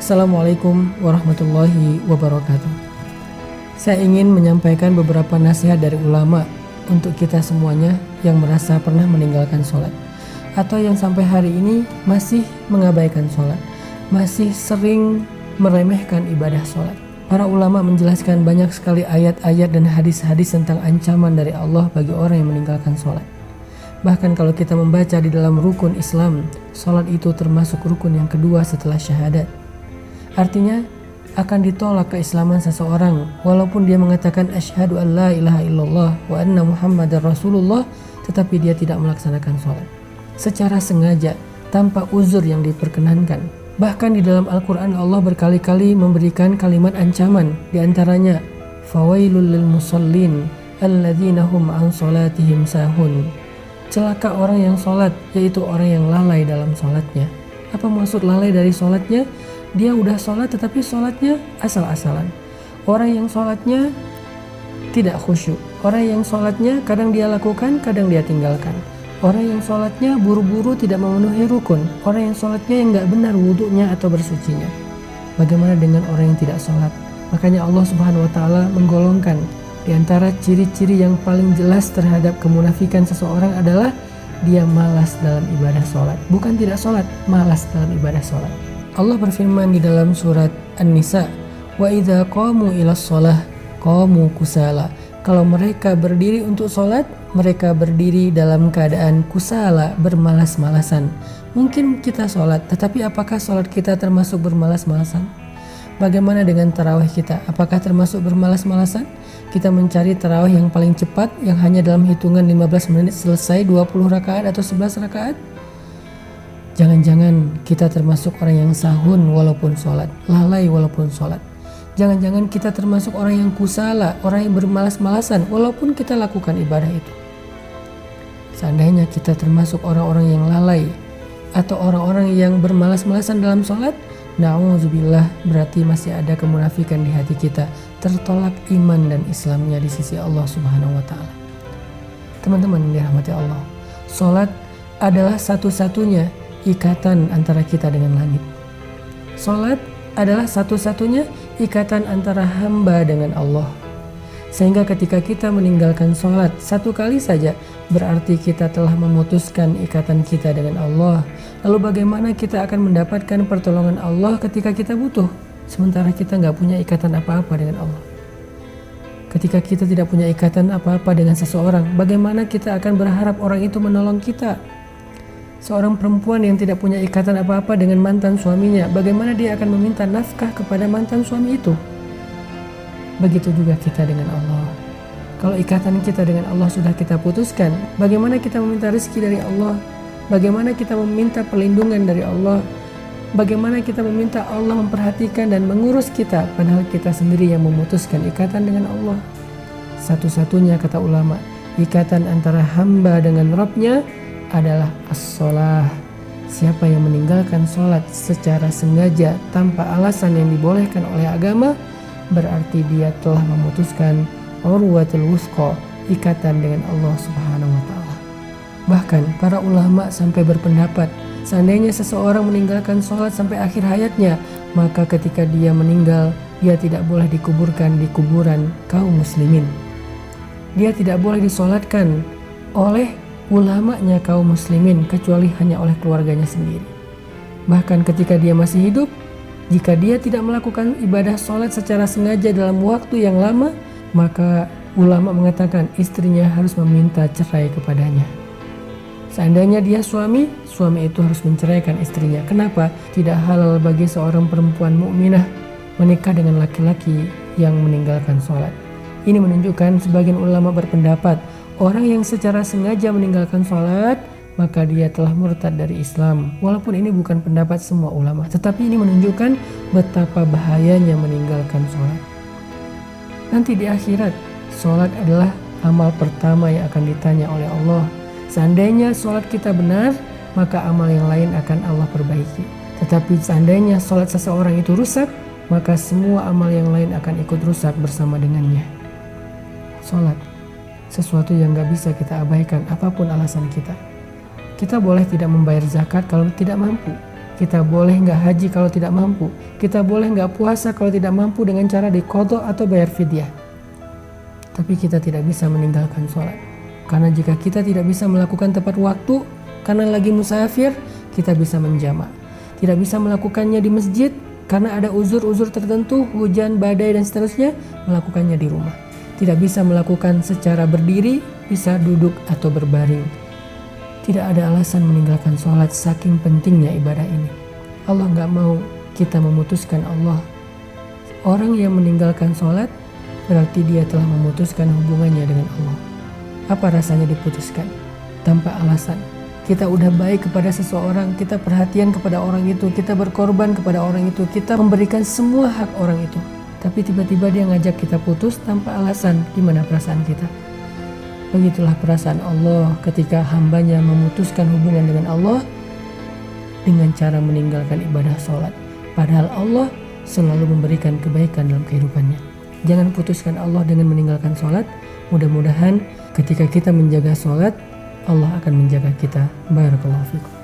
Assalamualaikum warahmatullahi wabarakatuh. Saya ingin menyampaikan beberapa nasihat dari ulama untuk kita semuanya yang merasa pernah meninggalkan sholat atau yang sampai hari ini masih mengabaikan sholat, masih sering meremehkan ibadah sholat. Para ulama menjelaskan banyak sekali ayat-ayat dan hadis-hadis tentang ancaman dari Allah bagi orang yang meninggalkan sholat. Bahkan kalau kita membaca di dalam rukun Islam, sholat itu termasuk rukun yang kedua setelah syahadat. Artinya akan ditolak keislaman seseorang walaupun dia mengatakan asyhadu an la ilaha illallah wa anna muhammadar rasulullah, tetapi dia tidak melaksanakan sholat secara sengaja tanpa uzur yang diperkenankan. Bahkan di dalam Al-Quran Allah berkali-kali memberikan kalimat ancaman, diantaranya fawailul lil musallin alladzina hum an sholatihim sahun. Celaka orang yang sholat, yaitu orang yang lalai dalam sholatnya. Apa maksud lalai dari sholatnya? Dia udah sholat tetapi sholatnya asal-asalan. Orang yang sholatnya tidak khusyuk. Orang yang sholatnya kadang dia lakukan, kadang dia tinggalkan. Orang yang sholatnya buru-buru tidak memenuhi rukun. Orang yang sholatnya yang gak benar wudunya atau bersucinya. Bagaimana dengan orang yang tidak sholat? Makanya Allah Subhanahu wa Ta'ala menggolongkan di antara ciri-ciri yang paling jelas terhadap kemunafikan seseorang adalah dia malas dalam ibadah sholat. Bukan tidak sholat, malas dalam ibadah sholat. Allah berfirman di dalam surat An-Nisa, wa idza qamu ilas shalah qamu kusala. Kalau mereka berdiri untuk sholat, mereka berdiri dalam keadaan kusala, bermalas-malasan. Mungkin kita sholat, tetapi apakah sholat kita termasuk bermalas-malasan? Bagaimana dengan tarawih kita? Apakah termasuk bermalas-malasan? Kita mencari tarawih yang paling cepat, yang hanya dalam hitungan 15 menit selesai 20 rakaat atau 11 rakaat? Jangan-jangan kita termasuk orang yang sahun walaupun sholat, lalai walaupun sholat. Jangan-jangan kita termasuk orang yang kusala, orang yang bermalas-malasan walaupun kita lakukan ibadah itu. Seandainya kita termasuk orang-orang yang lalai atau orang-orang yang bermalas-malasan dalam sholat, na'udzubillah, berarti masih ada kemunafikan di hati kita, tertolak iman dan Islamnya di sisi Allah Subhanahu wa Ta'ala. Teman-teman yang dirahmati Allah, sholat adalah satu-satunya ikatan antara kita dengan langit. Sholat adalah satu-satunya ikatan antara hamba dengan Allah. Sehingga ketika kita meninggalkan sholat satu kali saja, berarti kita telah memutuskan ikatan kita dengan Allah. Lalu bagaimana kita akan mendapatkan pertolongan Allah ketika kita butuh, sementara kita nggak punya ikatan apa-apa dengan Allah? Ketika kita tidak punya ikatan apa-apa dengan seseorang, bagaimana kita akan berharap orang itu menolong kita? Seorang perempuan yang tidak punya ikatan apa-apa dengan mantan suaminya, bagaimana dia akan meminta nafkah kepada mantan suami itu? Begitu juga kita dengan Allah. Kalau ikatan kita dengan Allah sudah kita putuskan, bagaimana kita meminta rezeki dari Allah? Bagaimana kita meminta perlindungan dari Allah? Bagaimana kita meminta Allah memperhatikan dan mengurus kita, padahal kita sendiri yang memutuskan ikatan dengan Allah? Satu-satunya, kata ulama, ikatan antara hamba dengan Rabbnya adalah as-sholah. Siapa yang meninggalkan sholat secara sengaja tanpa alasan yang dibolehkan oleh agama, berarti dia telah memutuskan urwatul wuthqa, ikatan dengan Allah Subhanahu wa Ta'ala. Bahkan para ulama sampai berpendapat, seandainya seseorang meninggalkan sholat sampai akhir hayatnya, maka ketika dia meninggal, dia tidak boleh dikuburkan di kuburan kaum muslimin. Dia tidak boleh disolatkan oleh ulamanya kaum muslimin, kecuali hanya oleh keluarganya sendiri. Bahkan ketika dia masih hidup, jika dia tidak melakukan ibadah sholat secara sengaja dalam waktu yang lama, maka ulama mengatakan istrinya harus meminta cerai kepadanya. Seandainya dia suami itu harus menceraikan istrinya. Kenapa? Tidak halal bagi seorang perempuan mukminah menikah dengan laki-laki yang meninggalkan sholat. Ini menunjukkan sebagian ulama berpendapat orang yang secara sengaja meninggalkan sholat, maka dia telah murtad dari Islam. Walaupun ini bukan pendapat semua ulama, tetapi ini menunjukkan betapa bahayanya meninggalkan sholat. Nanti di akhirat, sholat adalah amal pertama yang akan ditanya oleh Allah. Seandainya sholat kita benar, maka amal yang lain akan Allah perbaiki. Tetapi seandainya sholat seseorang itu rusak, maka semua amal yang lain akan ikut rusak bersama dengannya. Sholat sesuatu yang gak bisa kita abaikan apapun alasan kita. Kita boleh tidak membayar zakat kalau tidak mampu. Kita boleh nggak haji kalau tidak mampu. Kita boleh nggak puasa kalau tidak mampu dengan cara diqadha atau bayar fidyah. Tapi kita tidak bisa meninggalkan sholat. Karena jika kita tidak bisa melakukan tepat waktu karena lagi musafir, kita bisa menjamak. Tidak bisa melakukannya di masjid karena ada uzur-uzur tertentu, hujan, badai dan seterusnya, melakukannya di rumah. Tidak bisa melakukan secara berdiri, bisa duduk atau berbaring. Tidak ada alasan meninggalkan sholat saking pentingnya ibadah ini. Allah gak mau kita memutuskan Allah. Orang yang meninggalkan sholat berarti dia telah memutuskan hubungannya dengan Allah. Apa rasanya diputuskan? Tanpa alasan. Kita udah baik kepada seseorang, kita perhatian kepada orang itu, kita berkorban kepada orang itu, kita memberikan semua hak orang itu. Tapi tiba-tiba dia ngajak kita putus tanpa alasan. Gimana perasaan kita? Begitulah perasaan Allah ketika hambanya memutuskan hubungan dengan Allah dengan cara meninggalkan ibadah sholat. Padahal Allah selalu memberikan kebaikan dalam kehidupannya. Jangan putuskan Allah dengan meninggalkan sholat. Mudah-mudahan ketika kita menjaga sholat, Allah akan menjaga kita. Barakallahu fikum.